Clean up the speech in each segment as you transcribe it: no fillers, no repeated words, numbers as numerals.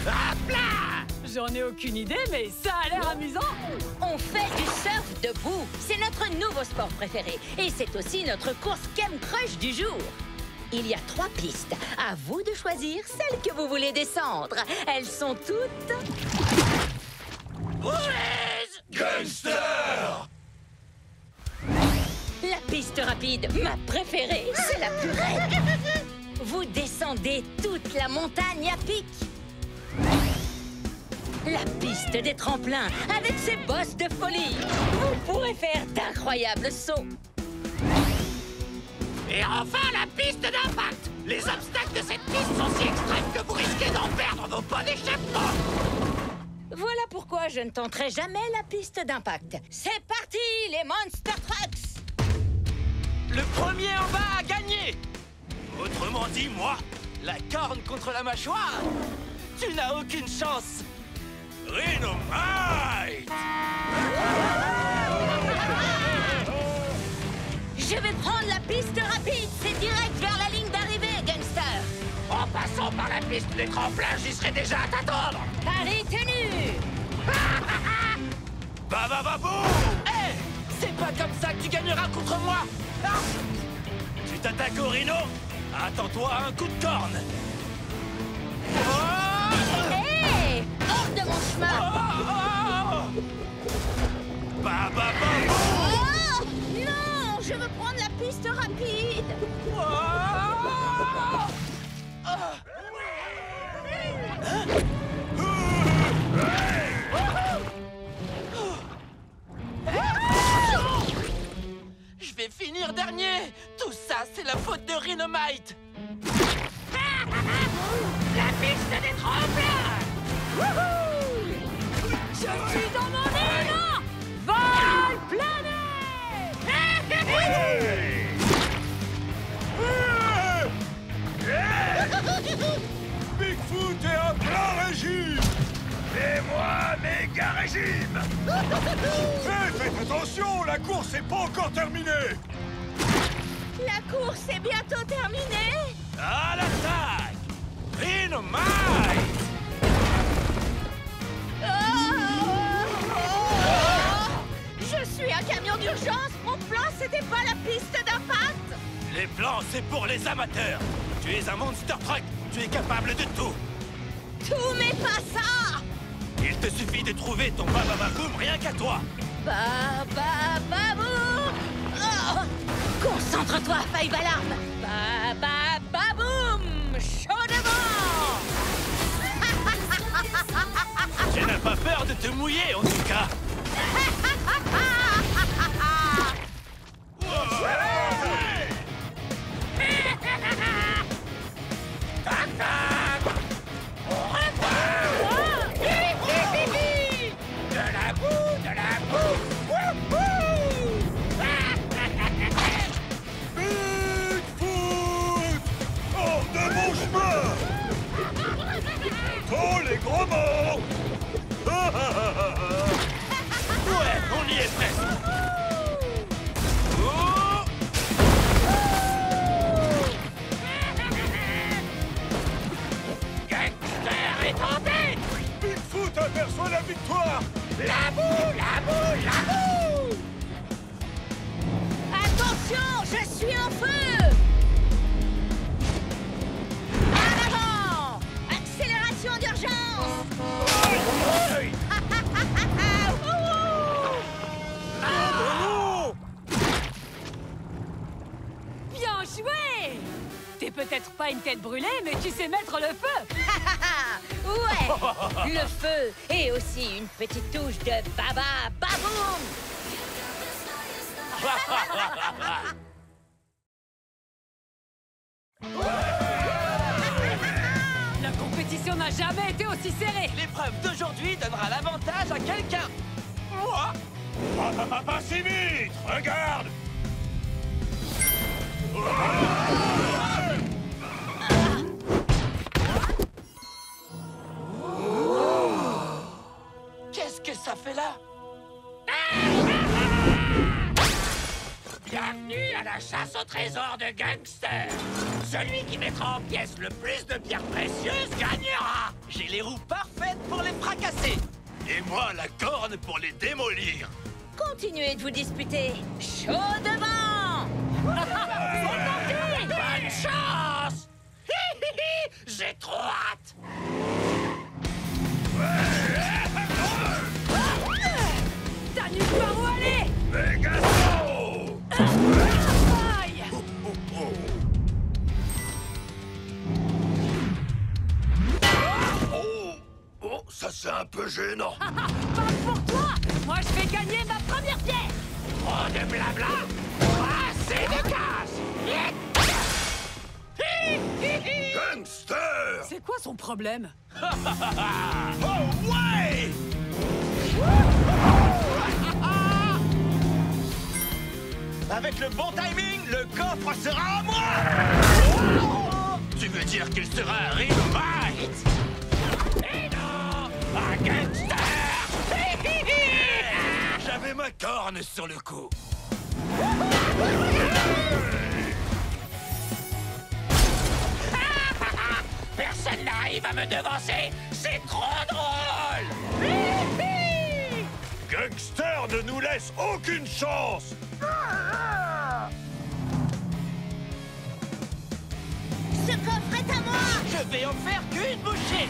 Hop là! J'en ai aucune idée, mais ça a l'air amusant. On fait du surf debout. C'est notre nouveau sport préféré. Et c'est aussi notre course Game Crush du jour. Il y a 3 pistes. À vous de choisir celle que vous voulez descendre. Elles sont toutes... Freeze! Gangster! La piste rapide, ma préférée, c'est la plus raide. Vous descendez toute la montagne à pic. La piste des tremplins, avec ses bosses de folie. Vous pourrez faire d'incroyables sauts. Et enfin, la piste d'impact! Les obstacles de cette piste sont si extrêmes que vous risquez d'en perdre vos pots d'échappement! Voilà pourquoi je ne tenterai jamais la piste d'impact. C'est parti, les Monster Trucks! Le premier en bas a gagné! Autrement dit, moi, La corne contre la mâchoire! Tu n'as aucune chance! Rhinomite! Je vais prendre la piste rapide. C'est direct vers la ligne d'arrivée, Gangster. En passant par la piste des tremplins, j'y serais déjà à t'attendre! Pari tenu. Babababou! Hé! C'est pas comme ça que tu gagneras contre moi! Ah! Tu t'attaques au rhino? Attends-toi à un coup de corne! Hé! Hors de mon chemin. Babababou! Oh! Non! Je veux prendre la piste rapide. Je vais finir dernier! Tout ça, c'est la faute de Rhinomite! La piste des tremplins! Je suis dans mon élan. Vol Bigfoot est en plein régime! Et moi, méga régime! Faites attention, la course n'est pas encore terminée! La course est bientôt terminée. À l'attaque! Rhinomite! Je suis un camion d'urgence. Mon plan, c'était pas la piste d'impact. Les plans, c'est pour les amateurs! Tu es un monster truck! Tu es capable de tout! Tout, mais pas ça. Il te suffit de trouver ton babababoum rien qu'à toi! Bababoum. Oh! Concentre-toi, Five Alarm. Bababoum. Chaud devant. Tu n'as pas peur de te mouiller, en tout cas! Bigfoot! Hors de mon chemin! Oh, les gros mots! Ouais, on y est presque! Oh! Gangster est tenté! Bigfoot aperçoit la victoire! La boue, la boue, la boue! Attention, je suis en feu. En avant. Accélération d'urgence. Hey! Bien joué. T'es peut-être pas une tête brûlée, mais tu sais mettre le feu. Ouais. Le feu et aussi une petite touche de baba baboum. La compétition n'a jamais été aussi serrée. L'épreuve d'aujourd'hui donnera l'avantage à quelqu'un! Moi? Pas si vite! Regarde! Qu'est-ce que ça fait là? Bienvenue à la chasse au trésor de Gangster. Celui qui mettra en pièces le plus de pierres précieuses gagnera. J'ai les roues parfaites pour les fracasser. Et moi, la corne pour les démolir. Continuez de vous disputer. Chaud devant. Bonne chance. J'ai trop hâte. T'as nulle part où aller. Pegaso! Aïe. Oh, ça c'est un peu gênant. Pas pour toi. Moi, je vais gagner ma première pièce. Trop de blabla. Assez de casse. Gangster! C'est quoi son problème? Oh ouais! Avec le bon timing, le coffre sera à moi. Tu veux dire qu'il sera un Rhynomite? Et non, un gangster. J'avais ma corne sur le coup. Personne n'arrive à me devancer. C'est trop drôle. Gangster ne nous laisse aucune chance! Ce coffre est à moi. Je vais en faire qu'une bouchée.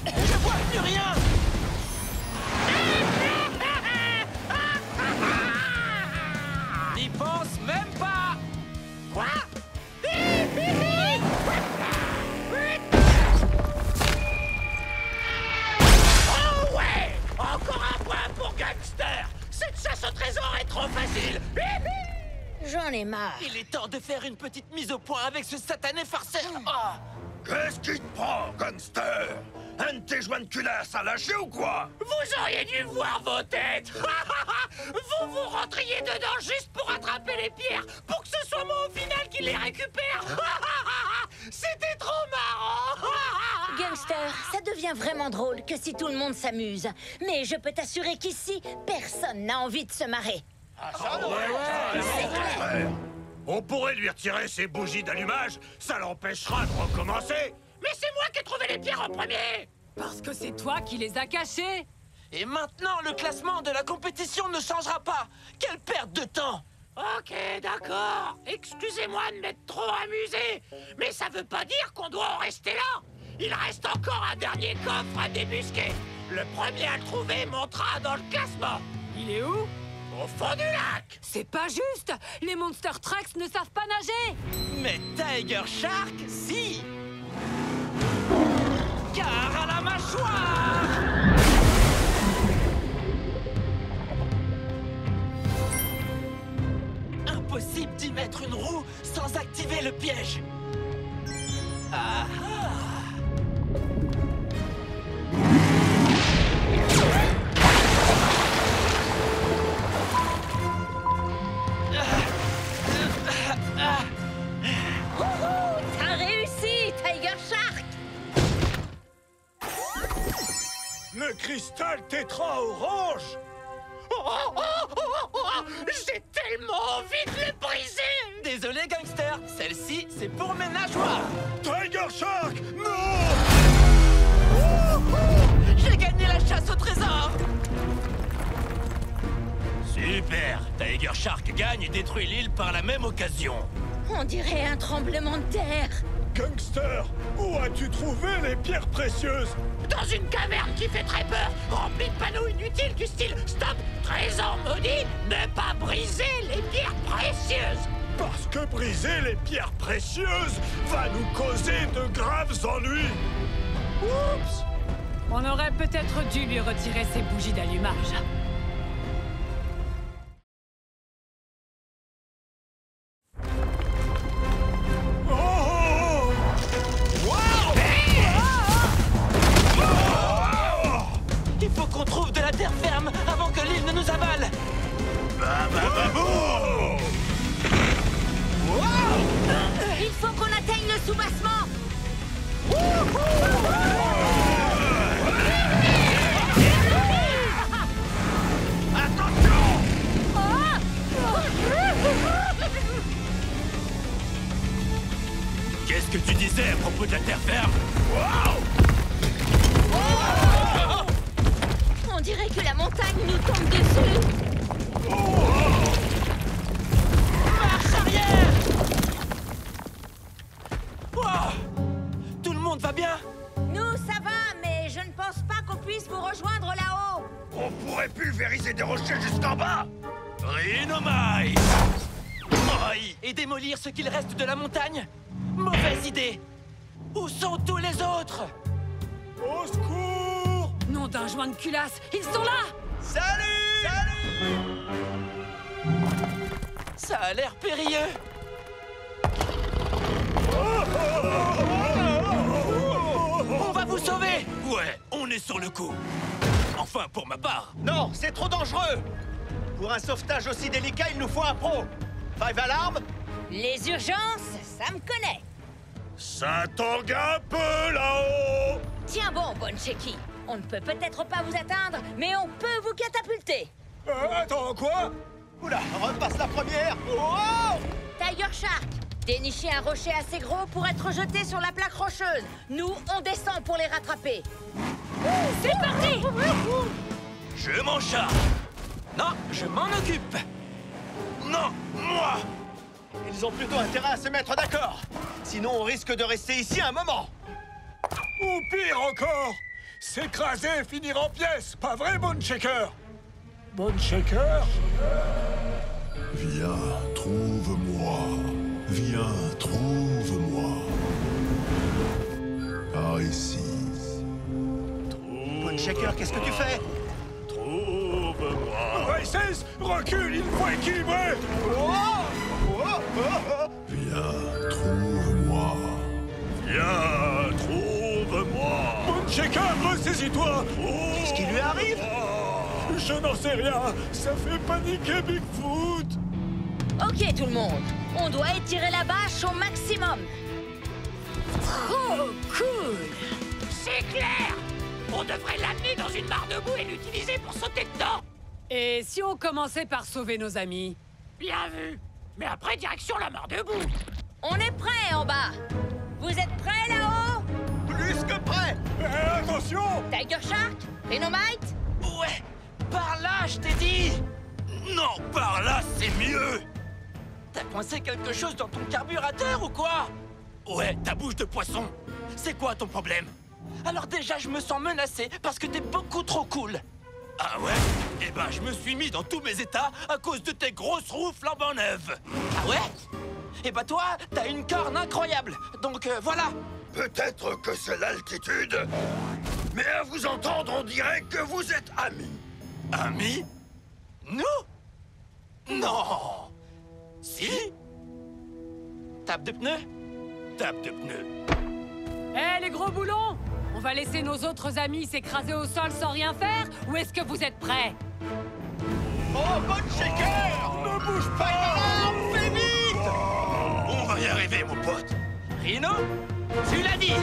Je vois plus rien. N'y pense même pas. Quoi? Oh ouais! Encore un point pour Gangster! Cette chasse au trésor est trop facile! J'en ai marre. Il est temps de faire une petite mise au point avec ce satané farceur. Oh. Qu'est-ce qui te prend, Gangster? Un de tes joints de culasse à lâcher ou quoi? Vous auriez dû voir vos têtes! Vous rentriez dedans juste pour attraper les pierres, pour que ce soit moi au final qui les récupère! C'était trop marrant! Gangster, ça devient vraiment drôle que si tout le monde s'amuse. Mais je peux t'assurer qu'ici, personne n'a envie de se marrer. C'est clair. On pourrait lui retirer ses bougies d'allumage, ça l'empêchera de recommencer. Mais c'est moi qui ai trouvé les pierres en premier! Parce que c'est toi qui les as cachées. Et maintenant, le classement de la compétition ne changera pas. Quelle perte de temps. Ok, d'accord. Excusez-moi de m'être trop amusé, mais ça veut pas dire qu'on doit en rester là. Il reste encore un dernier coffre à débusquer. Le premier à le trouver montera dans le classement. Il est où? Au fond du lac. C'est pas juste. Les Monster Trucks ne savent pas nager. Mais Tiger Shark, si. Car à la mâchoire. Impossible d'y mettre une roue sans activer le piège. Ah ah. T'as réussi, Tiger Shark. Le cristal tétra orange! J'ai tellement envie de le briser. Désolé, gangster. Celle-ci, c'est pour mes nageoires. Tiger Shark! Non! J'ai gagné la chasse au trésor. Super! Tiger Shark gagne et détruit l'île par la même occasion. On dirait un tremblement de terre. Gangster, où as-tu trouvé les pierres précieuses? Dans une caverne qui fait très peur, remplie de panneaux inutiles du style « Stop, trésor maudit, ne pas briser les pierres précieuses ». Parce que briser les pierres précieuses va nous causer de graves ennuis. Oups. On aurait peut-être dû lui retirer ses bougies d'allumage. Il faut qu'on trouve de la terre ferme avant que l'île ne nous avale. Il faut qu'on atteigne le soubassement. Attention! Qu'est-ce que tu disais à propos de la terre ferme? On dirait que la montagne nous tombe dessus. Marche arrière! Wow! Tout le monde va bien? Nous, ça va, mais je ne pense pas qu'on puisse vous rejoindre là-haut. On pourrait pulvériser des rochers jusqu'en bas. Rinomai! Aïe! Et démolir ce qu'il reste de la montagne? Mauvaise idée! Où sont tous les autres? Au secours! Nom d'un joint de culasse, ils sont là! Salut! Ça a l'air périlleux! On va vous sauver! Ouais, on est sur le coup. Enfin, pour ma part. Non, c'est trop dangereux! Pour un sauvetage aussi délicat, il nous faut un pro! Five Alarm? Les urgences, ça me connaît. Ça tangue un peu là-haut! Tiens bon, Boncheki. On ne peut peut-être pas vous atteindre, mais on peut vous catapulter. Attends, quoi? Oula, repasse la première! Oh! Tiger Shark, dénichez un rocher assez gros pour être jeté sur la plaque rocheuse. Nous, on descend pour les rattraper. C'est parti! Je m'en charge. Non, je m'en occupe! Non, moi! Ils ont plutôt intérêt à se mettre d'accord! Sinon, on risque de rester ici un moment! Ou pire encore, s'écraser et finir en pièces, pas vrai, Bone Shaker? Bone Shaker? Viens, trouve-moi. Viens, trouve-moi. Par ici. Bone Shaker, qu'est-ce que tu fais? Trouve-moi. Races, recule, il faut équilibrer. Viens, trouve-moi. Viens, trouve-moi. Bone Shaker, ressaisis-toi. Qu'est-ce qui lui arrive? Je n'en sais rien, ça fait paniquer Bigfoot. Ok tout le monde, on doit étirer la bâche au maximum. Oh, cool! C'est clair! On devrait l'amener dans une mare de boue et l'utiliser pour sauter dedans. Et si on commençait par sauver nos amis? Bien vu. Mais après, direction la mare de boue. On est prêts en bas. Vous êtes prêts là-haut? Plus que prêt! Attention! Tiger Shark? Rhinomite? Ouais! Par là, je t'ai dit! Non, par là, c'est mieux. T'as coincé quelque chose dans ton carburateur ou quoi? Ouais, ta bouche de poisson. C'est quoi ton problème? Alors déjà, je me sens menacé parce que t'es beaucoup trop cool. Ah ouais? Eh ben, je me suis mis dans tous mes états à cause de tes grosses roues flambant neuves. Ah ouais? Eh ben toi, t'as une corne incroyable. Donc voilà. Peut-être que c'est l'altitude, mais à vous entendre, on dirait que vous êtes amis. Amis? Nous? Non! Si? Tape de pneus? Tape de pneus. Eh les gros boulons! On va laisser nos autres amis s'écraser au sol sans rien faire? Ou est-ce que vous êtes prêts? Oh, Bone Shaker! Ne bouge Five pas! Alarm, fais vite! On va y arriver, mon pote. Rhino? Tu l'as dit!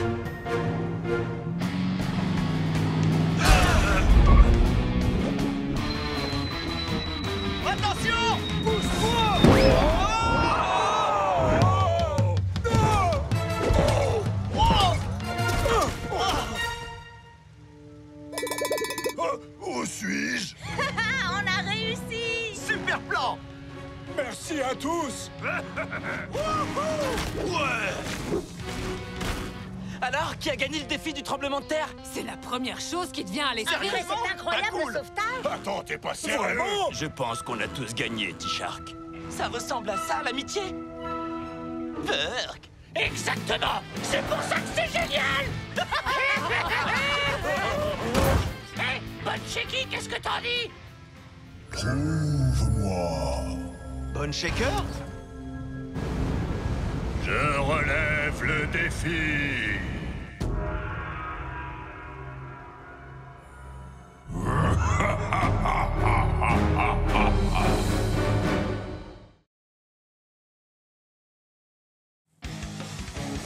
Attention! Pousse-toi! Où suis-je? On a réussi! Super plan! Merci à tous! Ouais! Alors, qui a gagné le défi du tremblement de terre? C'est la première chose qui te vient à Ah l'esprit. oui, mais c'est incroyable Ah, cool. le sauvetage! Attends, t'es pas sérieux? Vraiment? Je pense qu'on a tous gagné, T-Shark. Ça ressemble à ça, l'amitié? Burk! Exactement! C'est pour ça que c'est génial! Hé, Boncheki, qu'est-ce que t'en dis? Trouve-moi. Bone Shaker? Je relève le défi.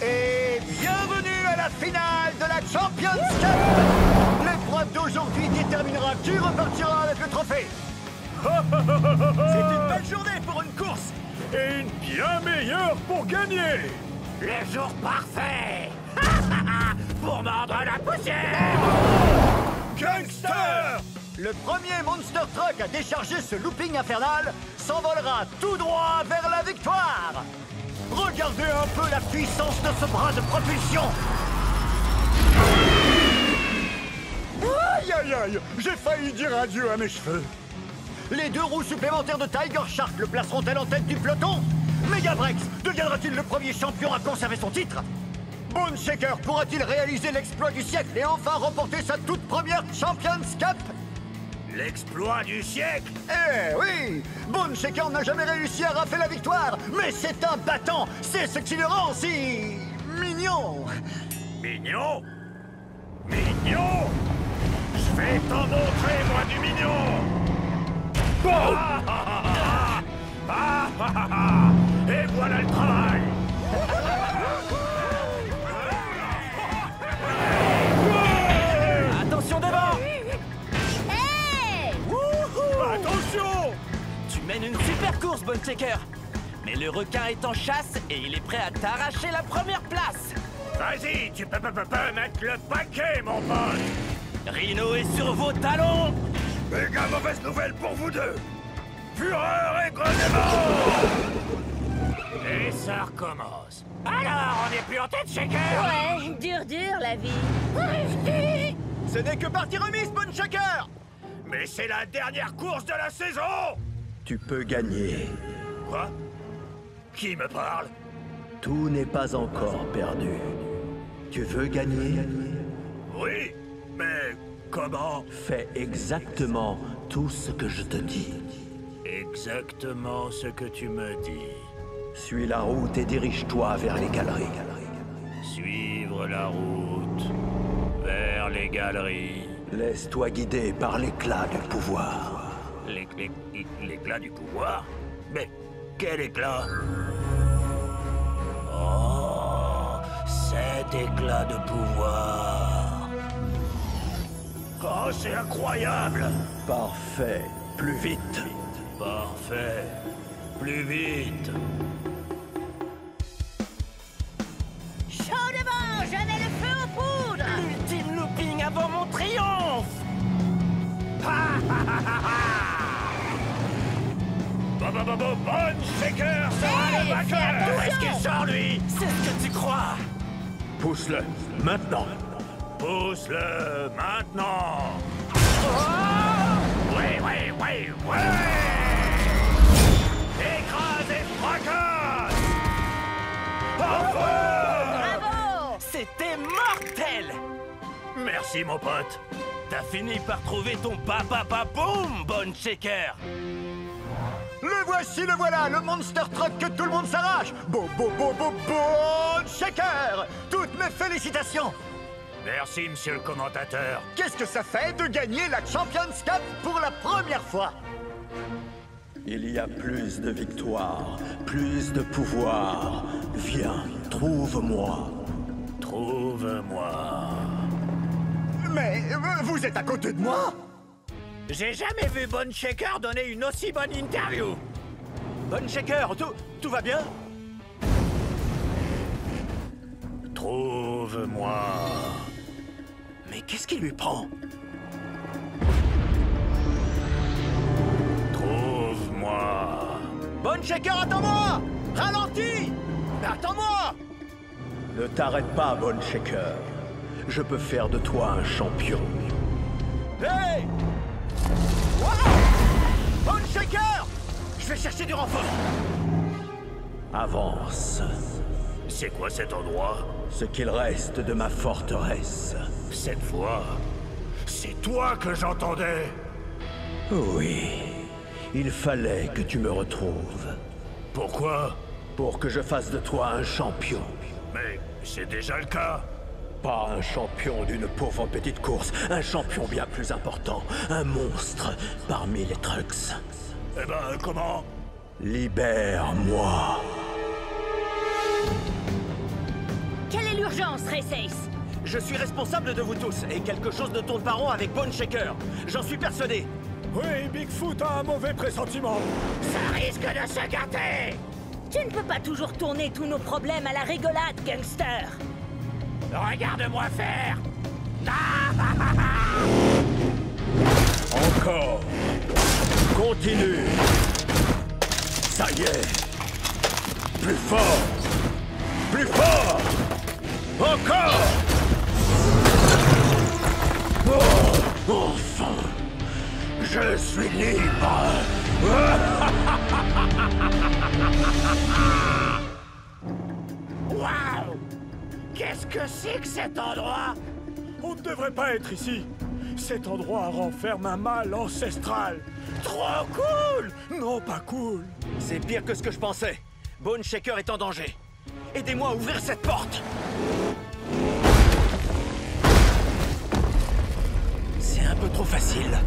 Et bienvenue à la finale de la Champions Cup! L'épreuve d'aujourd'hui déterminera qui repartira avec le trophée. C'est une belle journée pour une course, et une bien meilleure pour gagner. Le jour parfait. Pour mordre la poussière. Gangster! Le premier Monster Truck à décharger ce looping infernal s'envolera tout droit vers la victoire. Regardez un peu la puissance de ce bras de propulsion. Aïe aïe aïe! J'ai failli dire adieu à mes cheveux. Les 2 roues supplémentaires de Tiger Shark le placeront-elles en tête du peloton? Megabrex deviendra-t-il le premier champion à conserver son titre? Bone Shaker pourra-t-il réaliser l'exploit du siècle et enfin remporter sa toute première Champions Cup? L'exploit du siècle? Eh oui! Bone Shaker n'a jamais réussi à rafler la victoire, mais c'est un battant! C'est ce qui le rend si... mignon! Mignon? Mignon? Je vais t'en montrer, moi, du mignon! Et voilà le travail! Attention devant! Hey! Attention! Tu mènes une super course, Bone Shaker. Mais le requin est en chasse et il est prêt à t'arracher la première place. Vas-y, tu peux mettre le paquet, mon pote! Rhino est sur vos talons. Méga mauvaise nouvelle pour vous deux! Fureur et grenellement! Et ça recommence. Alors, on n'est plus en tête, Shaker? Ouais, dur la vie. Ce n'est que partie remise, Bone Shaker! Mais c'est la dernière course de la saison! Tu peux gagner. Quoi? Qui me parle? Tout n'est pas encore perdu. Tu veux gagner? Oui, mais comment? Fais exactement tout ce que je te dis. Exactement ce que tu me dis. Suis la route et dirige-toi vers les galeries. Suivre la route vers les galeries. Laisse-toi guider par l'éclat du pouvoir. L'éclat du pouvoir? Mais quel éclat? Oh, cet éclat de pouvoir. Oh, c'est incroyable! Parfait. Plus vite. Parfait. Plus vite. Chaud devant, je mets le feu aux poudres. L'ultime looping avant mon triomphe. Bone Shaker sera le vainqueur! Où est-ce qu'il sort, lui? C'est ce que tu crois. Pousse-le. Maintenant. Pousse-le maintenant! Oui! Écrase et fracasse! Bravo! C'était mortel. Merci, mon pote. T'as fini par trouver ton boum, Bone Shaker. Le voici, le voilà, le Monster Truck que tout le monde s'arrache! Bone Shaker! Toutes mes félicitations! Merci, monsieur le commentateur. Qu'est-ce que ça fait de gagner la Champions Cup pour la première fois? Il y a plus de victoires, plus de pouvoir. Viens, trouve-moi. Trouve-moi. Mais vous êtes à côté de moi? J'ai jamais vu Bone Shaker donner une aussi bonne interview. Bone Shaker, tout va bien? Trouve-moi. Mais qu'est-ce qui lui prend? Trouve-moi. Bone Shaker, attends-moi! Ralentis! Attends-moi! Ne t'arrête pas, Bone Shaker. Je peux faire de toi un champion. Hey! Wow! Bone Shaker! Je vais chercher du renfort! Avance. C'est quoi cet endroit? Ce qu'il reste de ma forteresse. Cette voix, c'est toi que j'entendais. Oui. Il fallait que tu me retrouves. Pourquoi? Pour que je fasse de toi un champion. Mais c'est déjà le cas. Pas un champion d'une pauvre petite course. Un champion bien plus important. Un monstre parmi les trucks. Eh ben, comment? Libère-moi. Quelle est l'urgence, Race Ace? Je suis responsable de vous tous et quelque chose ne tourne pas rond avec Bone Shaker. J'en suis persuadé. Oui, Bigfoot a un mauvais pressentiment. Ça risque de se gâter. Tu ne peux pas toujours tourner tous nos problèmes à la rigolade, gangster. Regarde-moi faire. Encore. Continue. Ça y est. Plus fort. Plus fort. Encore. Oh, enfin. Je suis libre. Waouh! Qu'est-ce que c'est que cet endroit? On ne devrait pas être ici. Cet endroit renferme un mal ancestral. Trop cool! Non, pas cool. C'est pire que ce que je pensais. Bone Shaker est en danger. Aidez-moi à ouvrir cette porte. C'est un peu trop facile.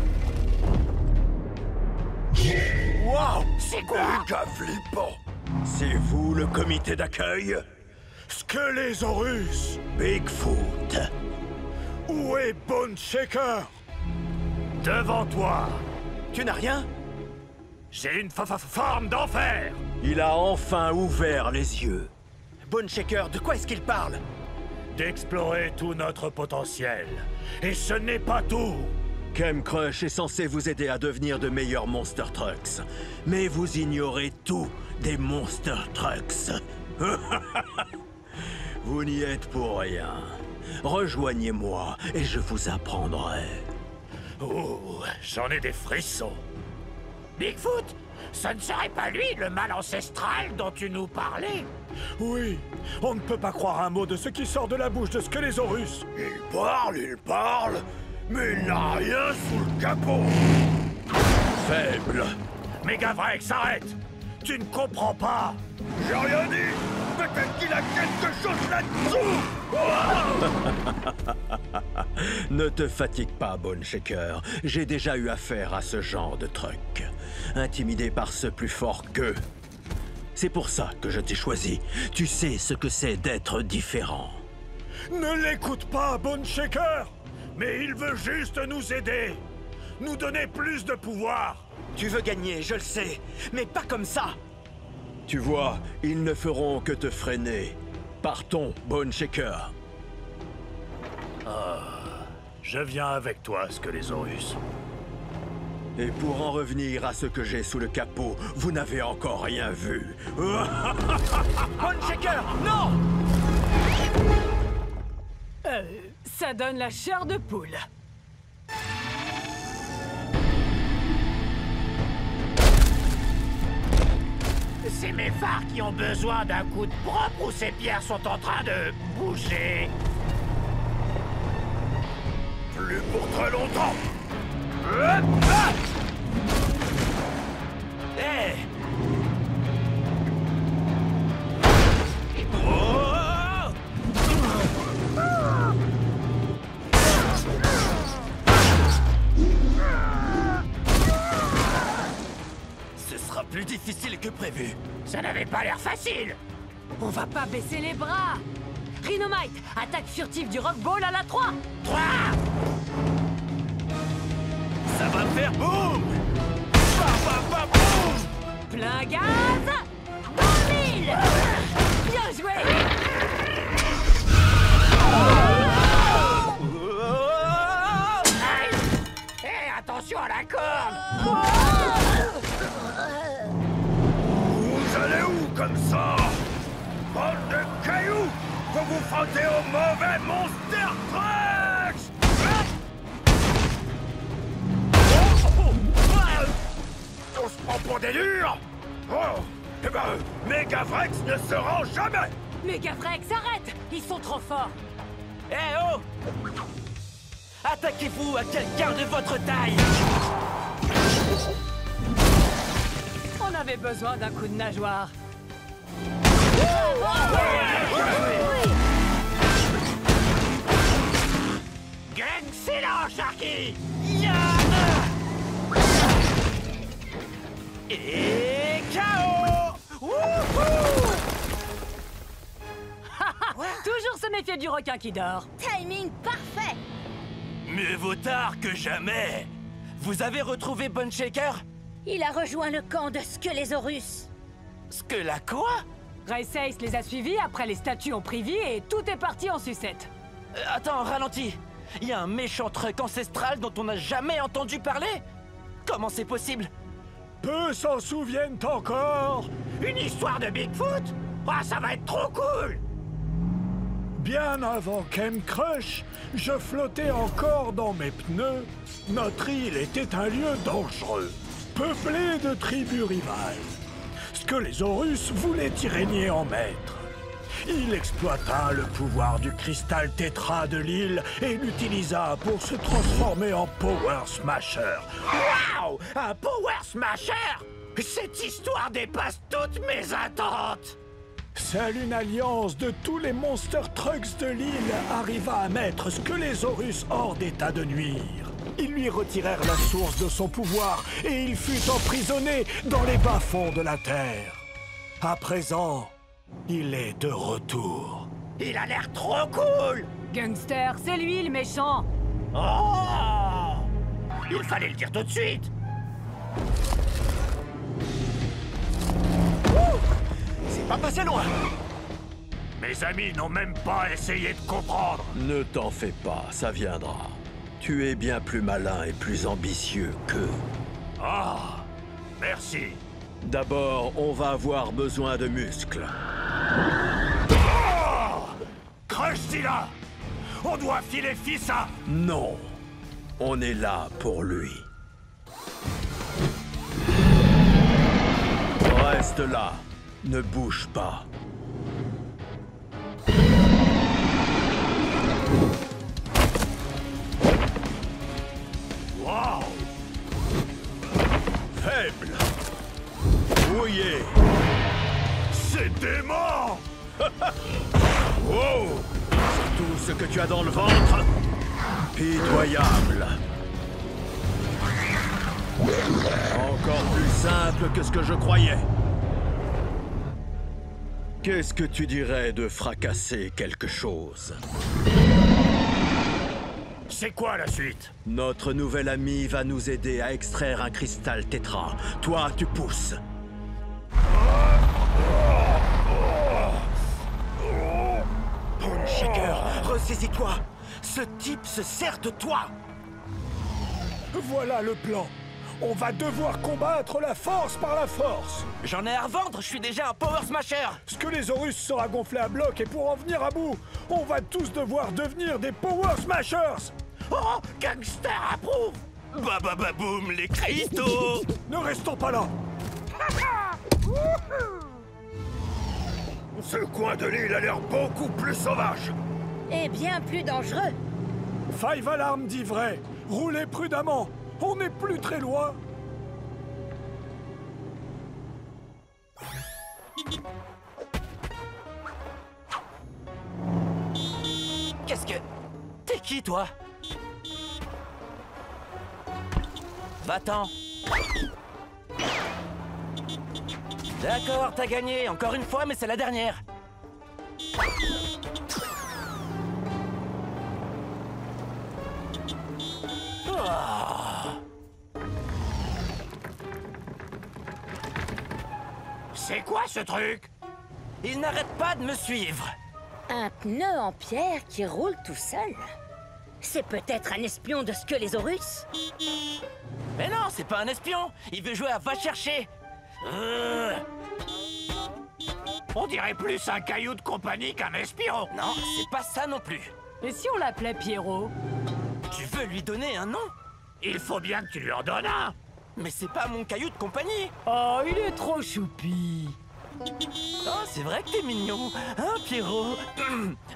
Waouh! C'est quoi? Méga flippant. C'est vous le comité d'accueil? Skelésaurus! Bigfoot. Où est Bone Shaker? Devant toi. Tu n'as rien? J'ai une forme d'enfer. Il a enfin ouvert les yeux. Bone Shaker, de quoi est-ce qu'il parle? D'explorer tout notre potentiel. Et ce n'est pas tout. Kem Crush est censé vous aider à devenir de meilleurs Monster Trucks. Mais vous ignorez tout des Monster Trucks. Vous n'y êtes pour rien. Rejoignez-moi et je vous apprendrai. Oh, j'en ai des frissons. Bigfoot, ce ne serait pas lui le mal ancestral dont tu nous parlais? Oui, on ne peut pas croire un mot de ce qui sort de la bouche de Skelésaurus. Il parle, mais il n'a rien sous le capot. Faible. Megavrex, arrête! Tu ne comprends pas! J'ai rien dit. Peut-être qu'il a quelque chose là-dessous. Ne te fatigue pas, Bone Shaker. J'ai déjà eu affaire à ce genre de truc. Intimidé par ceux plus forts qu'eux. C'est pour ça que je t'ai choisi. Tu sais ce que c'est d'être différent. Ne l'écoute pas, Bone Shaker! Mais il veut juste nous aider! Nous donner plus de pouvoir! Tu veux gagner, je le sais, mais pas comme ça. Tu vois, ils ne feront que te freiner. Partons, Bone Shaker. Je viens avec toi, Skelésaurus. Et pour en revenir à ce que j'ai sous le capot, vous n'avez encore rien vu. Bone Shaker, non! Ça donne la chair de poule. C'est mes phares qui ont besoin d'un coup de propre ou ces pierres sont en train de bouger? Plus pour très longtemps! Hé! Ce sera plus difficile que prévu. Ça n'avait pas l'air facile! On va pas baisser les bras. Rhinomite, attaque furtive du Rock Ball à la 3. 3! Ça va faire boum! Boum! Plein gaz. 2000. Bien joué. Hé, attention à la corde! Vous allez où comme ça? Bande de cailloux! Vous vous frottez au mauvais Monster Trucks! On se prend pour des durs? Oh! Eh ben, Megavrex ne se rend jamais! Megavrex, arrête. Ils sont trop forts. Eh oh! Attaquez-vous à quelqu'un de votre taille! On avait besoin d'un coup de nageoire. Excellent, Sharky! Et KO! Toujours se méfier du requin qui dort. Timing parfait. Mieux vaut tard que jamais! Vous avez retrouvé Bone Shaker? Il a rejoint le camp de Skelésaurus. Ce que la quoi? Race les a suivis après les statues ont pris vie et tout est parti en sucette. Attends, ralentis. Il y a un méchant truc ancestral dont on n'a jamais entendu parler? Comment c'est possible? Peu s'en souviennent encore. Une histoire de Bigfoot? Ah, ça va être trop cool! Bien avant Kem Crush, je flottais encore dans mes pneus. Notre île était un lieu dangereux, peuplé de tribus rivales. Squelesaurus voulait y régner en maître. Il exploita le pouvoir du cristal tétra de l'île et l'utilisa pour se transformer en Power Smasher. Waouh! Un Power Smasher? Cette histoire dépasse toutes mes attentes! Seule une alliance de tous les Monster Trucks de l'île arriva à mettre Squelesaurus hors d'état de nuire. Ils lui retirèrent la source de son pouvoir et il fut emprisonné dans les bas-fonds de la Terre. À présent, il est de retour. Il a l'air trop cool! Gangster, c'est lui le méchant. Oh! Il fallait le dire tout de suite! C'est pas passé loin. Mes amis n'ont même pas essayé de comprendre. Ne t'en fais pas, ça viendra. Tu es bien plus malin et plus ambitieux qu'eux. Ah, merci. D'abord, on va avoir besoin de muscles. Oh! Crush-Zilla! On doit filer Fissa! Non, on est là pour lui. Reste là, ne bouge pas. Wow! Faible! Brouillé! C'est dément! Wow! C'est tout ce que tu as dans le ventre? Pitoyable! Encore plus simple que ce que je croyais. Qu'est-ce que tu dirais de fracasser quelque chose? C'est quoi la suite? Notre nouvel ami va nous aider à extraire un cristal tétra. Toi, tu pousses. Bone Shaker, ressaisis-toi. Ce type se sert de toi. Voilà le plan. On va devoir combattre la force par la force. J'en ai à revendre, je suis déjà un Power Smasher. Squelesaurus sera gonflé à bloc et pour en venir à bout, on va tous devoir devenir des Power Smashers. Oh! Gangster approuve! Babababoum, les cristaux! Ne restons pas là. Ce coin de l'île a l'air beaucoup plus sauvage. Et bien plus dangereux. Five Alarm dit vrai. Roulez prudemment. On n'est plus très loin. Qu'est-ce que... T'es qui, toi? Va-t'en. D'accord, t'as gagné. Encore une fois, mais c'est la dernière. C'est quoi ce truc? Il n'arrête pas de me suivre. Un pneu en pierre qui roule tout seul. C'est peut-être un espion de Squelesaurus? Mais non, c'est pas un espion. Il veut jouer à va chercher. On dirait plus un caillou de compagnie qu'un espion. Non, c'est pas ça non plus. Et si on l'appelait Pierrot? Tu veux lui donner un nom? Il faut bien que tu lui en donnes un. Mais c'est pas mon caillou de compagnie. Oh, il est trop choupi. Oh, c'est vrai que t'es mignon. Hein, Pierrot?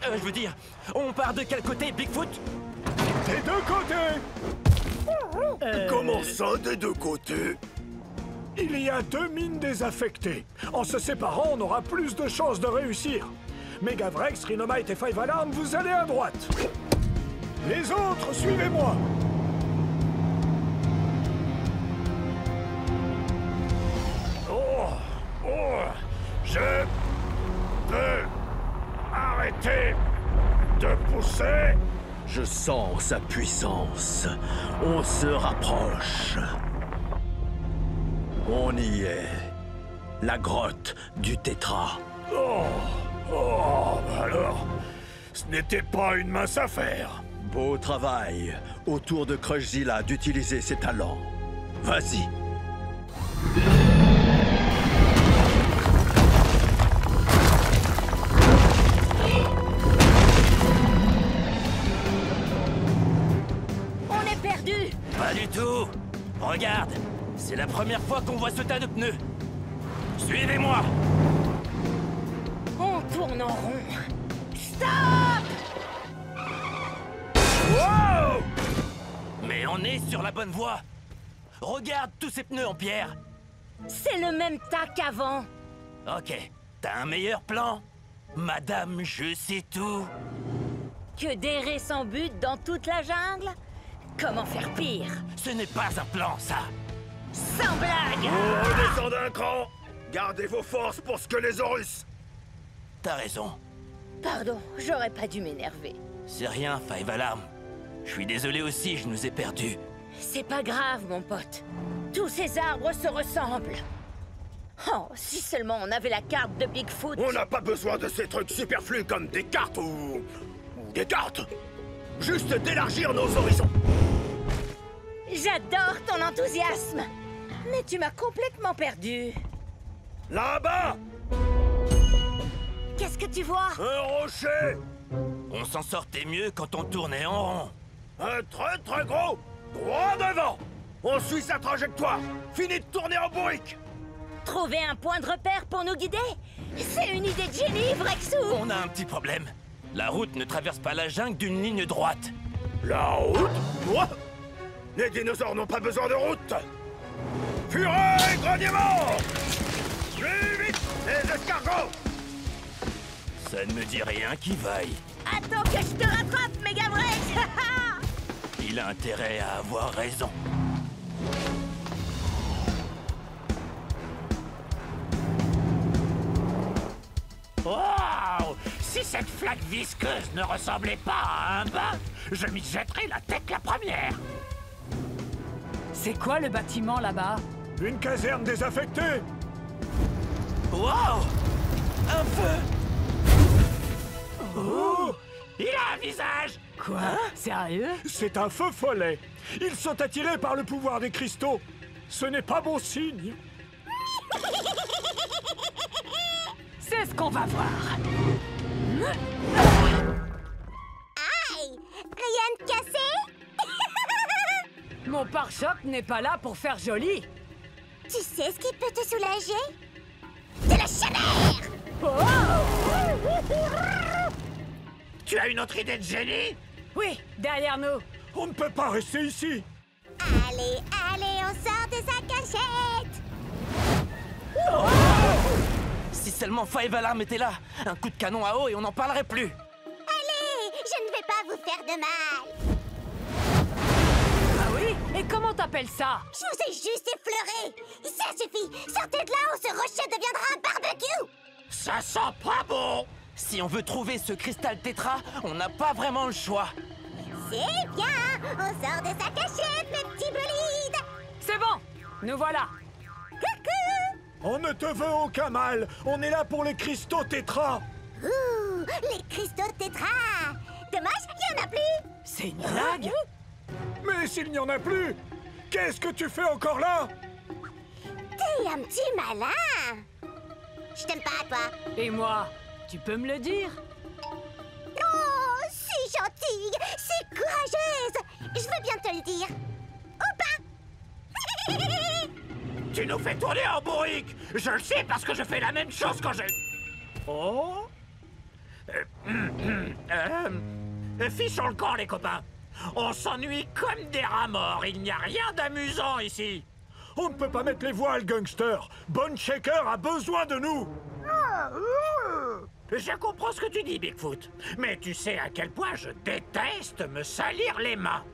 Je veux dire, on part de quel côté, Bigfoot? Des deux côtés. Comment ça, des deux côtés? Il y a 2 mines désaffectées. En se séparant, on aura plus de chances de réussir. Megavrex, Rhinomite et Five Alarm, vous allez à droite. Les autres, suivez-moi. Je peux arrêter de pousser. Je sens sa puissance. On se rapproche. On y est. La grotte du Tétra. Alors, ce n'était pas une mince affaire. Beau travail autour de Crushzilla d'utiliser ses talents. Vas-y. On est perdu. Pas du tout. Regarde, c'est la première fois qu'on voit ce tas de pneus. Suivez-moi. On tourne en rond. Stop! Wow! Mais on est sur la bonne voie. Regarde tous ces pneus en pierre. C'est le même tas qu'avant. Ok, t'as un meilleur plan? Madame, je sais tout. Que d'errer sans but dans toute la jungle? Comment faire pire? Ce n'est pas un plan, ça. Sans blague! Redescendez un cran. Gardez vos forces pour Squelésaurus. T'as raison. Pardon, j'aurais pas dû m'énerver. C'est rien, Five Alarm. Je suis désolé aussi, je nous ai perdus. C'est pas grave, mon pote. Tous ces arbres se ressemblent. Oh, si seulement on avait la carte de Bigfoot. On n'a pas besoin de ces trucs superflus comme des cartes ou des cartes. Juste d'élargir nos horizons. J'adore ton enthousiasme. Mais tu m'as complètement perdu. Là-bas, Qu'est-ce que tu vois? un rocher. On s'en sortait mieux quand on tournait en rond. Un très gros. Droit devant. On suit sa trajectoire. Fini de tourner en bourrique. Trouver un point de repère pour nous guider? C'est une idée de génie, Vrexou! On a un petit problème. La route ne traverse pas la jungle d'une ligne droite. La route? Quoi? Les dinosaures n'ont pas besoin de route. Fureur et grognement. Plus vite, les escargots. Ça ne me dit rien qui vaille. Attends que je te rattrape, Megavrex! Il a intérêt à avoir raison. Wow! Si cette flaque visqueuse ne ressemblait pas à un bain, je m'y jetterais la tête la première. C'est quoi le bâtiment là-bas? Une caserne désaffectée. Wow! Un feu! Il a un visage! Quoi? Sérieux? C'est un feu follet. Ils sont attirés par le pouvoir des cristaux. Ce n'est pas bon signe. C'est ce qu'on va voir. Aïe! Rien de cassé? Mon pare-choc n'est pas là pour faire joli. Tu sais ce qui peut te soulager? De la chaleur! Tu as une autre idée de génie? Oui, derrière nous. On ne peut pas rester ici. Allez, on sort de sa cachette! Si seulement Five Alarm était là, un coup de canon à eau et on n'en parlerait plus. Allez, je ne vais pas vous faire de mal! Ah oui? Et comment t'appelles ça? Je vous ai juste effleuré! Ça suffit! Sortez de là ou ce rocher deviendra un barbecue! Ça sent pas bon! Si on veut trouver ce cristal tétra, on n'a pas vraiment le choix. C'est bien! On sort de sa cachette, mes petits bolides! C'est bon, nous voilà. Coucou! On ne te veut aucun mal. On est là pour les cristaux tétra. Ouh! Les cristaux tétra! Dommage, il n'y en a plus! C'est une blague? Mais s'il n'y en a plus, qu'est-ce que tu fais encore là? T'es un petit malin! Je t'aime pas, toi! Et moi, tu peux me le dire? Oh, si gentille! Si courageuse! Je veux bien te le dire! Ou pas! Tu nous fais tourner en bourrique! Je le sais parce que je fais la même chose quand je... Oh? Fichons le camp, les copains! On s'ennuie comme des rats morts, il n'y a rien d'amusant ici! On ne peut pas mettre les voiles, gangster. Bone Shaker a besoin de nous. Je comprends ce que tu dis, Bigfoot. Mais tu sais à quel point je déteste me salir les mains.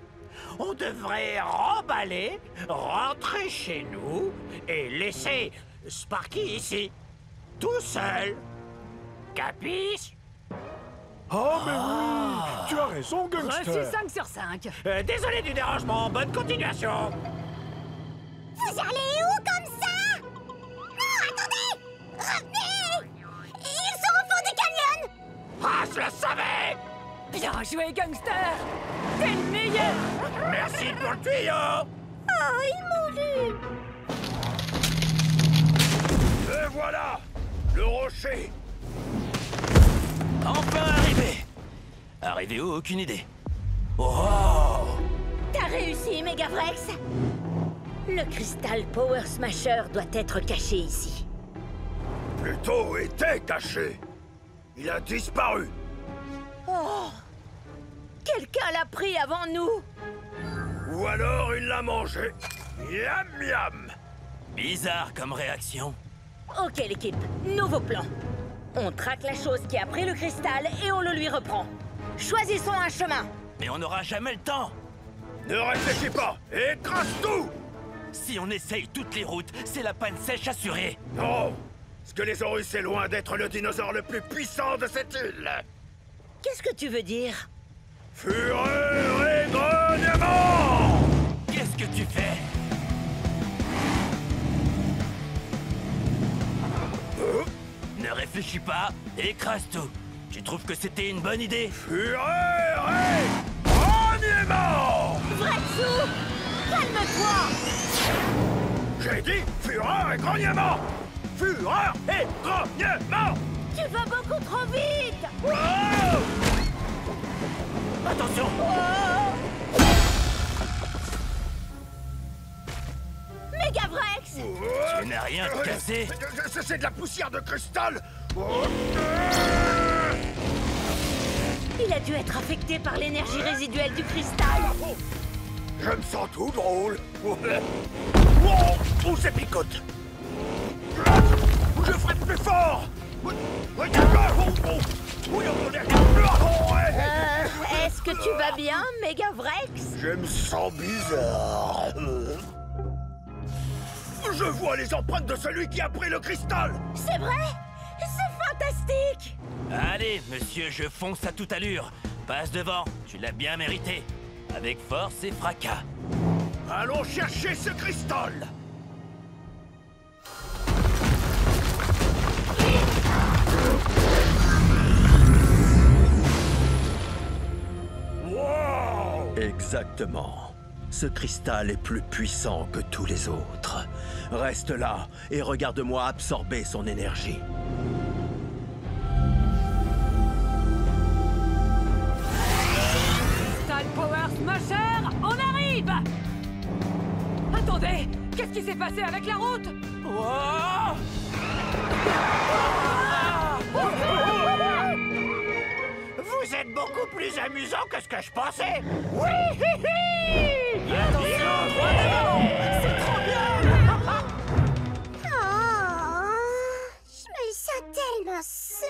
On devrait remballer, rentrer chez nous et laisser Sparky ici, tout seul. Capiche? Oh, mais oui. Tu as raison, Reçu gangster. 5 sur 5. Désolé du dérangement, bonne continuation. Vous allez où comme ça? Non, attendez! Bien joué, gangster! T'es le meilleur! Merci pour le tuyau. Oh, ils m'ont lu. Et voilà! Le rocher! Enfin arrivé! Arrivé où? Aucune idée. Oh! T'as réussi, Megavrex. Le cristal Power Smasher doit être caché ici. Plutôt était caché! Il a disparu! Oh! Quelqu'un l'a pris avant nous. Ou alors il l'a mangé! Miam miam! Bizarre comme réaction. Ok, l'équipe. Nouveau plan. On traque la chose qui a pris le cristal et on le lui reprend. Choisissons un chemin. Mais on n'aura jamais le temps. Ne réfléchis pas! Écrase tout! Si on essaye toutes les routes, c'est la panne sèche assurée. Non! Skelésaurus est loin d'être le dinosaure le plus puissant de cette île! Qu'est-ce que tu veux dire? Fureur et grognement! Qu'est-ce que tu fais? Ne réfléchis pas, écrase tout. Tu trouves que c'était une bonne idée? Fureur et grognement! Vrexou! Calme-toi! J'ai dit fureur et grognement! Fureur et grognement! Tu vas beaucoup trop vite! Oh! Attention! Megavrex! Tu n'as rien cassé? C'est de la poussière de cristal! Oh! Il a dû être affecté par l'énergie résiduelle du cristal. Je me sens tout drôle! Oh, ça picote! Je frappe plus fort! Est-ce que tu vas bien, Megavrex? Je me sens bizarre. Je vois les empreintes de celui qui a pris le cristal! C'est vrai? C'est fantastique! Allez, monsieur, je fonce à toute allure. Passe devant, tu l'as bien mérité. Avec force et fracas. Allons chercher ce cristal! Wow! Exactement. Ce cristal est plus puissant que tous les autres. Reste là et regarde-moi absorber son énergie. Crystal Power Smasher, on arrive! Attendez, qu'est-ce qui s'est passé avec la route? Wow! Vous êtes beaucoup plus amusant que ce que je pensais. Oui, hi, hi. C'est trop bien! Oh, je me sens tellement seule.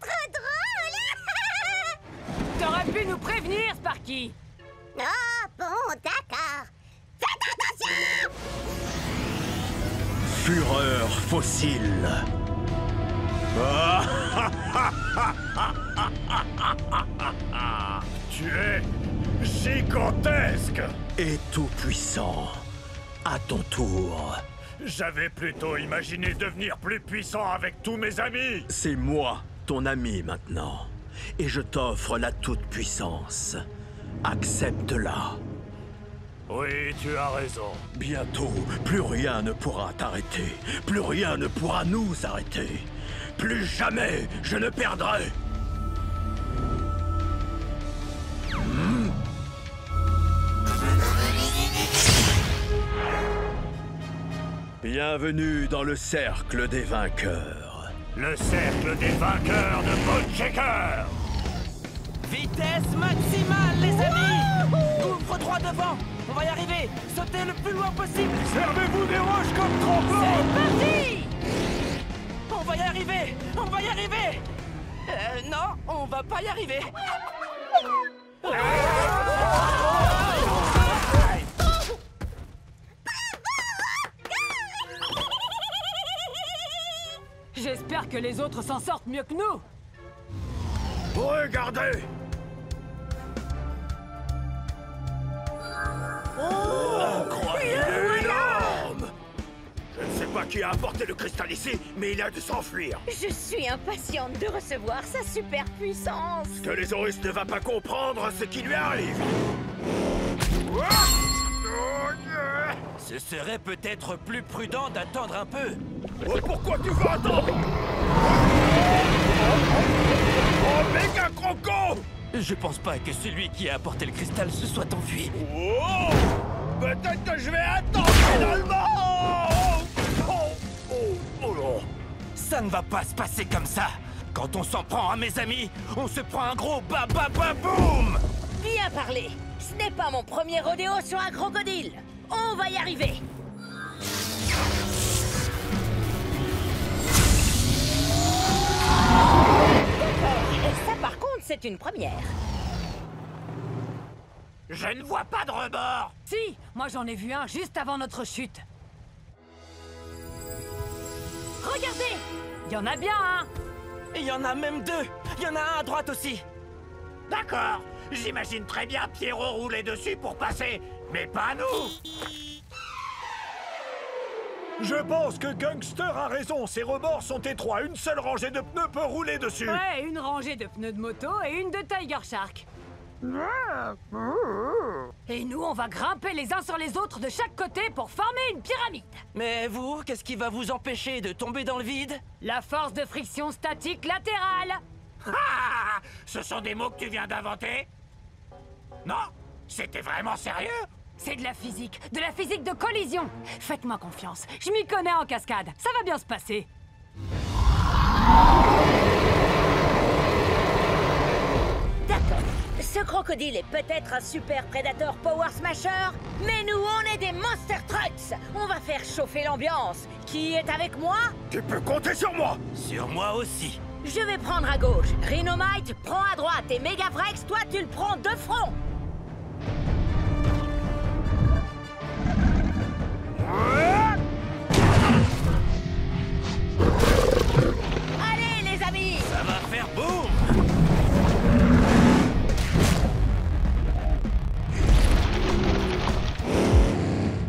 Trop drôle. T'aurais pu nous prévenir, Sparky! Ah bon, d'accord. Faites attention. Fureur fossile. Tu es gigantesque! Et tout puissant. À ton tour. J'avais plutôt imaginé devenir plus puissant avec tous mes amis! C'est moi, ton ami maintenant. Et je t'offre la toute-puissance. Accepte-la. Oui, tu as raison. Bientôt, plus rien ne pourra t'arrêter. Plus rien ne pourra nous arrêter. Plus jamais je ne perdrai. Bienvenue dans le cercle des vainqueurs. Le cercle des vainqueurs de Bone Shaker! Vitesse maximale, les amis! Gouffre droit devant! On va y arriver! Sautez le plus loin possible! Servez-vous des roches comme tremplin! C'est parti! On va y arriver! On va y arriver! Non, on va pas y arriver! J'espère que les autres s'en sortent mieux que nous! Regardez! Incroyable! Il est énorme! qui a apporté le cristal ici, mais il a dû s'enfuir. Je suis impatiente de recevoir sa super puissance. Que les Horus ne va pas comprendre ce qui lui arrive. Ce serait peut-être plus prudent d'attendre un peu. Oh, pourquoi tu veux attendre? Oh, méga croco! Je pense pas que celui qui a apporté le cristal se soit enfui. Oh! Peut-être que je vais attendre finalement! Oh. Ça ne va pas se passer comme ça. Quand on s'en prend à mes amis, on se prend un gros ba-ba-ba-boum! Bien parlé. Ce n'est pas mon premier rodéo sur un crocodile. On va y arriver. Et ça, par contre, c'est une première. Je ne vois pas de rebord. Si, moi j'en ai vu un juste avant notre chute. Regardez! Il y en a bien un! Il y en a même deux. Il y en a un à droite aussi. D'accord. J'imagine très bien Pierrot rouler dessus pour passer, mais pas nous. Je pense que Gangster a raison, ces rebords sont étroits. Une seule rangée de pneus peut rouler dessus. Ouais, une rangée de pneus de moto et une de Tiger Shark. Et nous, on va grimper les uns sur les autres de chaque côté pour former une pyramide. Mais vous, qu'est-ce qui va vous empêcher de tomber dans le vide? La force de friction statique latérale. Ah, ce sont des mots que tu viens d'inventer? Non? C'était vraiment sérieux? C'est de la physique de collision. Faites-moi confiance, je m'y connais en cascade. Ça va bien se passer. D'accord. Ce crocodile est peut-être un super prédateur Power Smasher, mais nous, on est des Monster Trucks. On va faire chauffer l'ambiance. Qui est avec moi? Tu peux compter sur moi. Sur moi aussi. Je vais prendre à gauche. Rhinomite, prends à droite. Et Megavrex, toi, tu le prends de front. Allez, les amis! Ça va faire boum!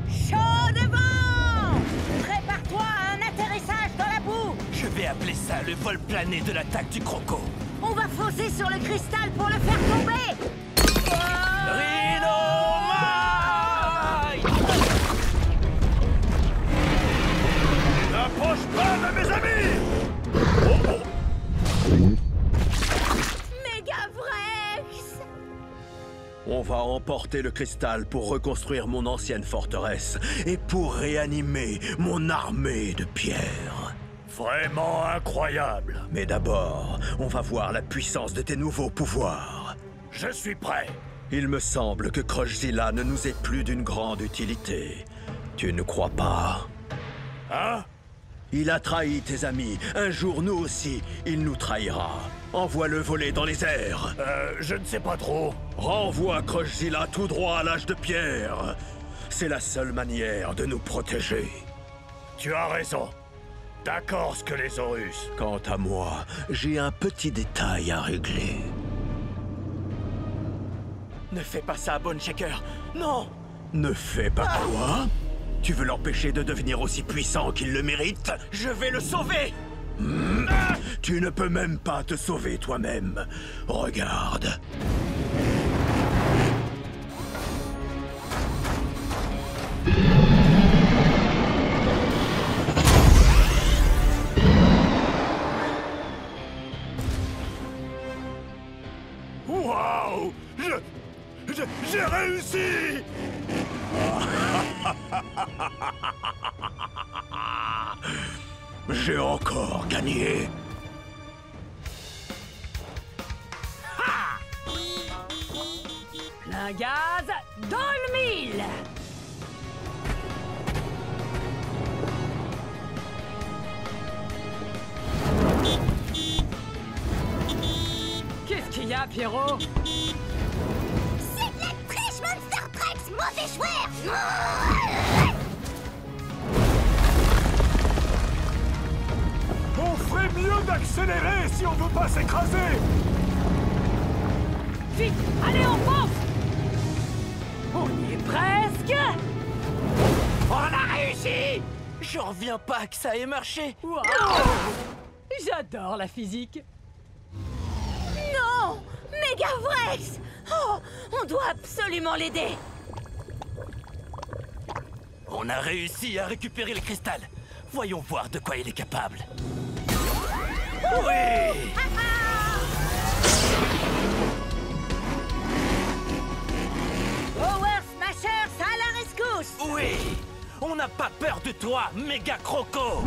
Chaud devant! Prépare-toi à un atterrissage dans la boue! Je vais appeler ça le vol plané de l'attaque du croco. On va foncer sur le cristal pour le faire tomber! Rhinomite! N'approche pas de mes amis! Megavrex! On va emporter le cristal pour reconstruire mon ancienne forteresse et pour réanimer mon armée de pierre. Vraiment incroyable. Mais d'abord, on va voir la puissance de tes nouveaux pouvoirs. Je suis prêt. Il me semble que Crushzilla ne nous est plus d'une grande utilité. Tu ne crois pas? Hein? Il a trahi tes amis. Un jour, nous aussi, il nous trahira. Envoie-le voler dans les airs. Je ne sais pas trop. Renvoie Crushzilla tout droit à l'âge de pierre. C'est la seule manière de nous protéger. Tu as raison. D'accord, ce que les Horus. Quant à moi, j'ai un petit détail à régler. Ne fais pas ça, Bone Shaker. Non! Ne fais pas quoi? Tu veux l'empêcher de devenir aussi puissant qu'il le mérite? Je vais le sauver! Tu ne peux même pas te sauver toi-même. Regarde. Waouh! J'ai réussi! J'ai encore gagné. Plein gaz, dans le mille! Qu'est-ce qu'il y a, Pierrot? C'est de la triche, Monster Trucks, mauvais joueur! On ferait mieux d'accélérer si on veut pas s'écraser! Vite, allez, on fonce! On y est presque! On a réussi! J'en reviens pas que ça ait marché. Waouh! J'adore la physique. Non! Megavrex! Oh, on doit absolument l'aider. On a réussi à récupérer le cristal. Voyons voir de quoi il est capable. Oui! Power Smashers à la rescousse! Oui! On n'a pas peur de toi, méga croco!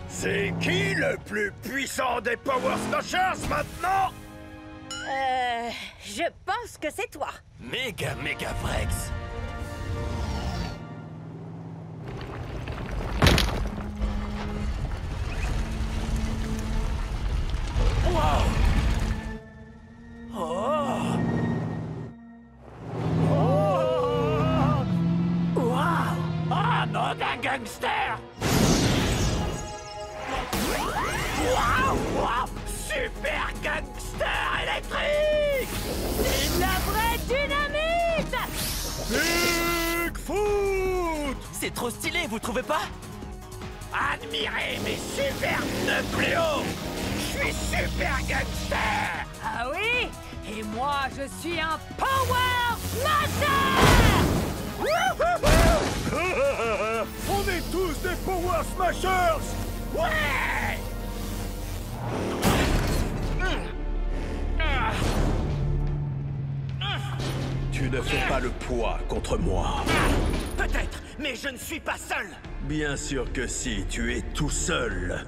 C'est qui le plus puissant des Power Smashers maintenant? Je pense que c'est toi. Méga Vrex! Wow! Oh! Waouh! Ah, nom d'un gangster! Waouh! Waouh! Super gangster électrique! C'est de la vraie dynamite! Bigfoot! C'est trop stylé, vous trouvez pas? Admirez mes super pneus plus hauts! Je suis super gangster! Ah oui? Et moi, je suis un Power Smasher! On est tous des Power Smashers! Ouais! Tu ne fais pas le poids contre moi. Peut-être, mais je ne suis pas seul! Bien sûr que si, tu es tout seul.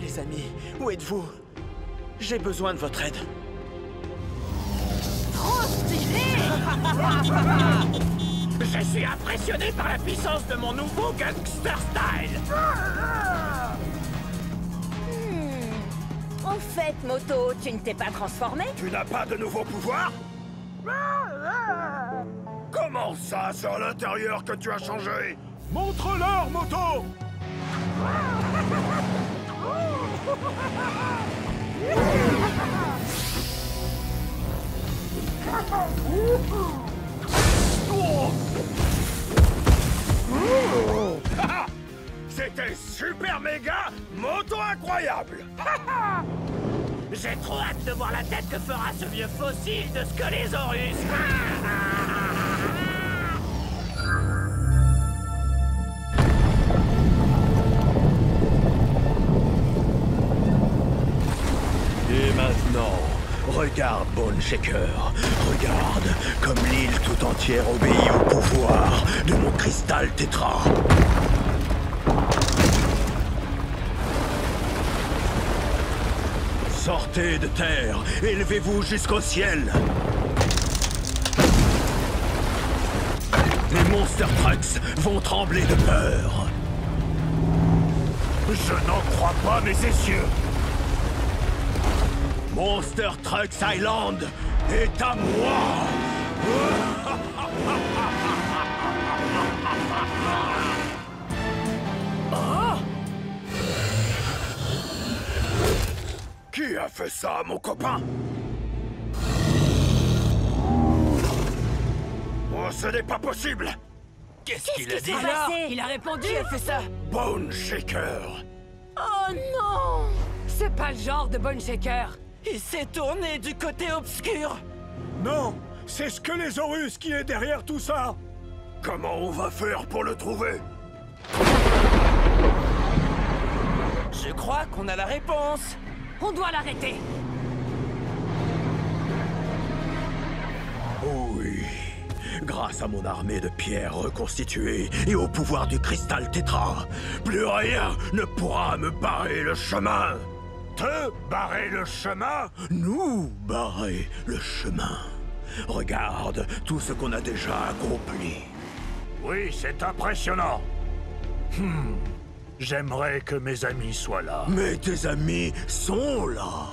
Les amis, où êtes-vous? J'ai besoin de votre aide. Trop stylé! Je suis impressionné par la puissance de mon nouveau gangster style! Au fait, Moto, tu ne t'es pas transformé? Tu n'as pas de nouveau pouvoir? Comment ça, c'est à l'intérieur que tu as changé? Montre-leur, Moto! C'était super méga moto incroyable! J'ai trop hâte de voir la tête que fera ce vieux fossile de Scolésaurus! Et maintenant, regarde Bone Shaker. Regarde comme l'île tout entière obéit au pouvoir de mon cristal tétra. Sortez de terre, élevez-vous jusqu'au ciel. Les Monster Trucks vont trembler de peur. Je n'en crois pas mes essieux! Monster Trucks Island est à moi. Qui a fait ça, mon copain? Oh, ce n'est pas possible! Qu'est-ce qu'il a dit? Alors, il a répondu? Qui a fait ça? Bone Shaker! Oh non! C'est pas le genre de Bone Shaker. Il s'est tourné du côté obscur! Non, c'est Scolésaurus qui est derrière tout ça! Comment on va faire pour le trouver? Je crois qu'on a la réponse! On doit l'arrêter. Oui, grâce à mon armée de pierres reconstituée et au pouvoir du cristal tétra, plus rien ne pourra me barrer le chemin. Te barrer le chemin? Nous barrer le chemin. Regarde tout ce qu'on a déjà accompli. Oui, c'est impressionnant. J'aimerais que mes amis soient là. Mais tes amis sont là.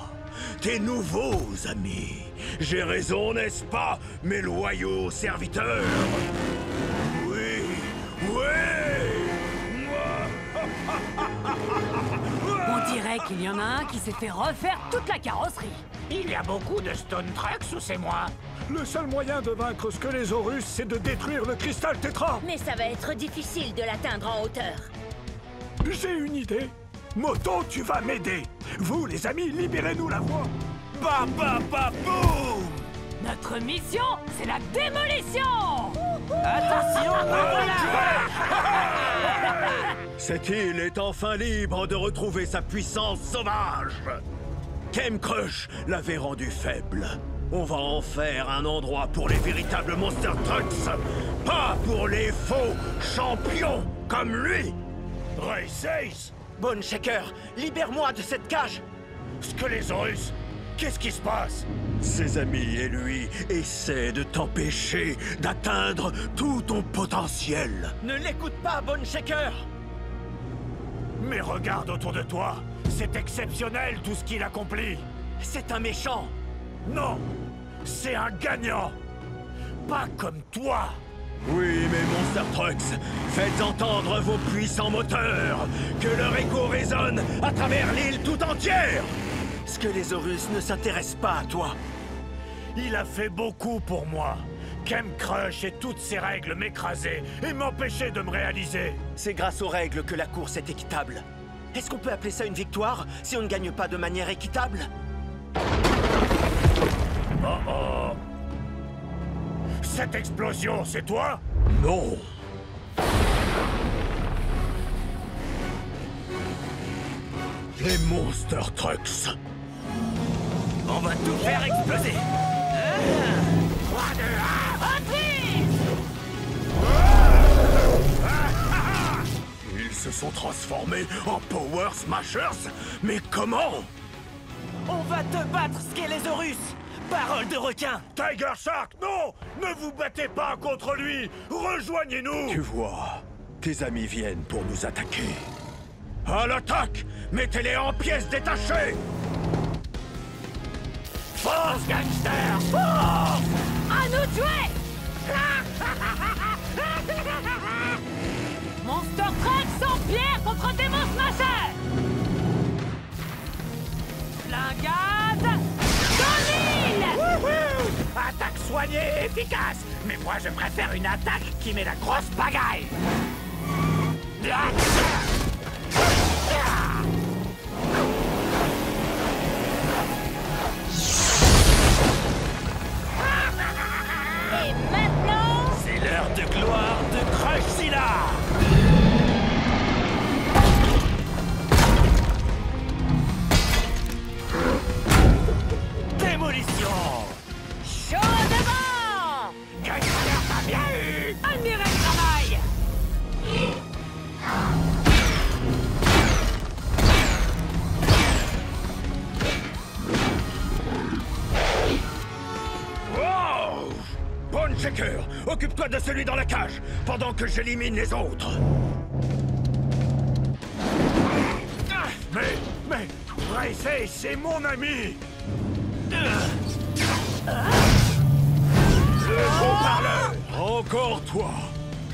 Tes nouveaux amis. J'ai raison, n'est-ce pas, mes loyaux serviteurs? Oui, oui. On dirait qu'il y en a un qui s'est fait refaire toute la carrosserie. Il y a beaucoup de Stone Trunks ou c'est moi? Le seul moyen de vaincre Squelesaurus, c'est de détruire le cristal tétra. Mais ça va être difficile de l'atteindre en hauteur. J'ai une idée. Moto, tu vas m'aider. Vous, les amis, libérez-nous la voie. Ba ba ba boum! Notre mission, c'est la démolition! Attention, voilà! Cette île est enfin libre de retrouver sa puissance sauvage. Game-Crush l'avait rendu faible. On va en faire un endroit pour les véritables Monster Trucks, pas pour les faux champions comme lui. Race Ace! Bone Shaker, libère-moi de cette cage! Squelesaurus! Qu'est-ce qui se passe? Ses amis et lui essaient de t'empêcher d'atteindre tout ton potentiel. Ne l'écoute pas, Bone Shaker! Mais regarde autour de toi! C'est exceptionnel tout ce qu'il accomplit! C'est un méchant! Non! C'est un gagnant! Pas comme toi! Oui, mes Monster Trucks, faites entendre vos puissants moteurs, que leur écho résonne à travers l'île tout entière. Squelesaurus ne s'intéresse pas à toi. Il a fait beaucoup pour moi. Game-Crush et toutes ses règles m'écrasaient et m'empêchaient de me réaliser. C'est grâce aux règles que la course est équitable. Est-ce qu'on peut appeler ça une victoire si on ne gagne pas de manière équitable? Oh oh! Cette explosion, c'est toi? Non. Les Monster Trucks. On va tout faire exploser! 3, 2, 1, Ils se sont transformés en Power Smashers. Mais comment? On va te battre, Squelesaurus! Parole de requin! Tiger Shark, non! Ne vous battez pas contre lui! Rejoignez-nous! Tu vois, tes amis viennent pour nous attaquer. À l'attaque! Mettez-les en pièces détachées! Force gangster! Force! À nous tuer! Monster Trucks sans pierre contre Démon Smasher! Blingade! Dans l'île! Attaque soignée et efficace! Mais moi, je préfère une attaque qui met la grosse pagaille! Et maintenant... C'est l'heure de gloire de Crushzilla! Démolition! Chaud devant! Gangster m'a bien eu! Admirez le travail! Wow! Bone Shaker, occupe-toi de celui dans la cage, pendant que j'élimine les autres. Mais, Race Ace, c'est mon ami! Le gros parleur! Encore toi!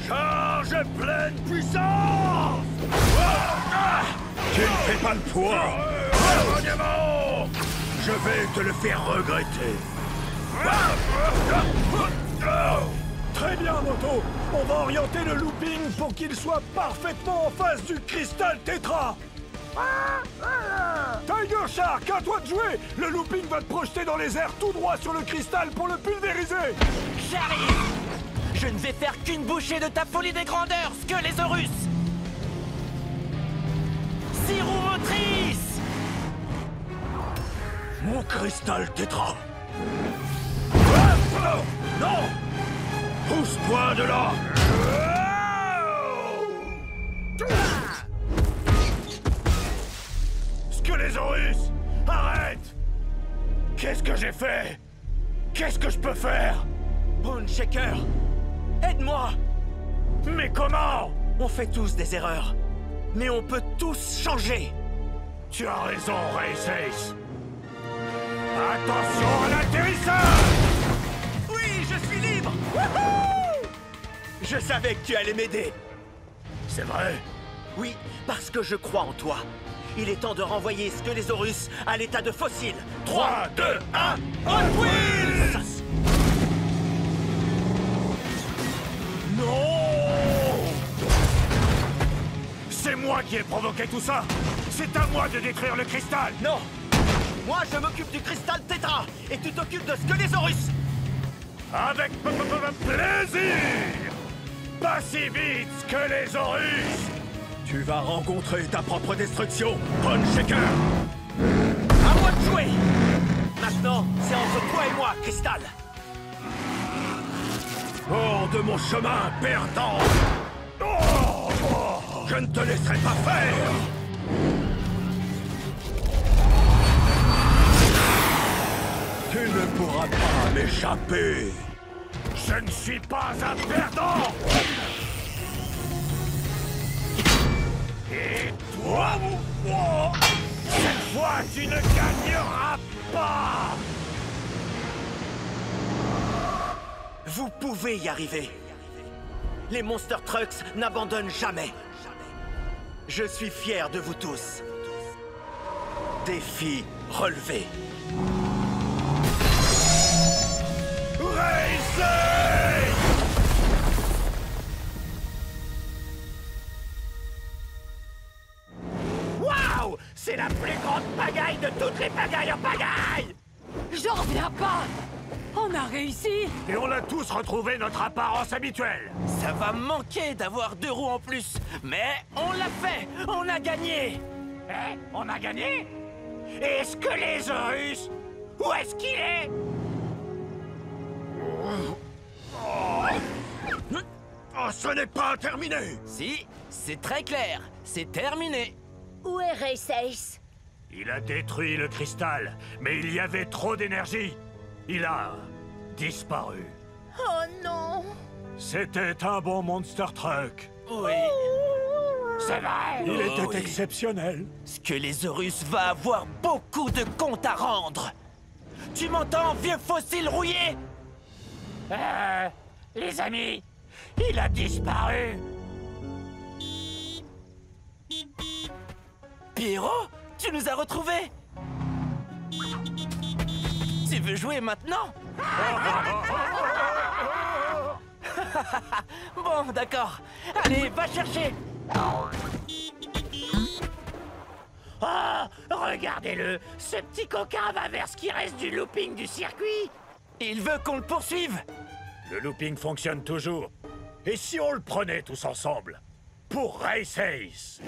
Charge pleine puissance! Tu ne fais pas le poids! Revenez-moi! Je vais te le faire regretter! Très bien, Moto. On va orienter le looping pour qu'il soit parfaitement en face du cristal tétra. Tiger Shark, à toi de jouer. Le looping va te projeter dans les airs tout droit sur le cristal pour le pulvériser. J'arrive! Je ne vais faire qu'une bouchée de ta folie des grandeurs, Squelesaurus! 6 roues motrices! Mon cristal tétra! Non! Pousse-toi de là! Squelesaurus! Arrête! Qu'est-ce que j'ai fait? Qu'est-ce que je peux faire? Bone Shaker! Aide-moi! Mais comment? On fait tous des erreurs, mais on peut tous changer! Tu as raison, Race Ace. Attention à l'atterrissage! Oui, je suis libre! Wouhou! Je savais que tu allais m'aider! C'est vrai? Oui, parce que je crois en toi. Il est temps de renvoyer Skelésaurus à l'état de fossile. 3, 2, 1, Hot Wheels! Non! C'est moi qui ai provoqué tout ça! C'est à moi de détruire le cristal! Non! Moi, je m'occupe du cristal Tétra, et tu t'occupes de Skelésaurus! Avec plaisir! Pas si vite, Skelésaurus! Tu vas rencontrer ta propre destruction, Bone Shaker! À moi de jouer! Maintenant, c'est entre toi et moi, Cristal! Hors de mon chemin, perdant! Je ne te laisserai pas faire! Tu ne pourras pas m'échapper! Je ne suis pas un perdant! Et toi, moi, cette fois, tu ne gagneras pas! Vous pouvez y arriver. Les Monster Trucks n'abandonnent jamais. Je suis fier de vous tous. Défi relevé. Racing! Waouh! C'est la plus grande pagaille de toutes les pagailles en pagaille! J'en reviens pas! On a réussi! Et on a tous retrouvé notre apparence habituelle! Ça va manquer d'avoir 2 roues en plus. Mais on l'a fait! On a gagné! Eh, on a gagné? Est-ce que les Horus? Où est-ce qu'il est? Oh, ce n'est pas terminé! Si, c'est très clair. C'est terminé. Où est Race Ace? Il a détruit le cristal, mais il y avait trop d'énergie. Il a disparu. Oh non! C'était un bon Monster Truck. Oui. C'est vrai? Il était oui. exceptionnel. Skelésaurus va avoir beaucoup de comptes à rendre. Tu m'entends, vieux fossile rouillé? Les amis, il a disparu. Pierrot, tu nous as retrouvés. Tu veux jouer maintenant? Bon, d'accord. Allez, va chercher. Oh, regardez-le. Ce petit coquin va vers ce qui reste du looping du circuit. Il veut qu'on le poursuive. Le looping fonctionne toujours. Et si on le prenait tous ensemble? Pour Race Ace?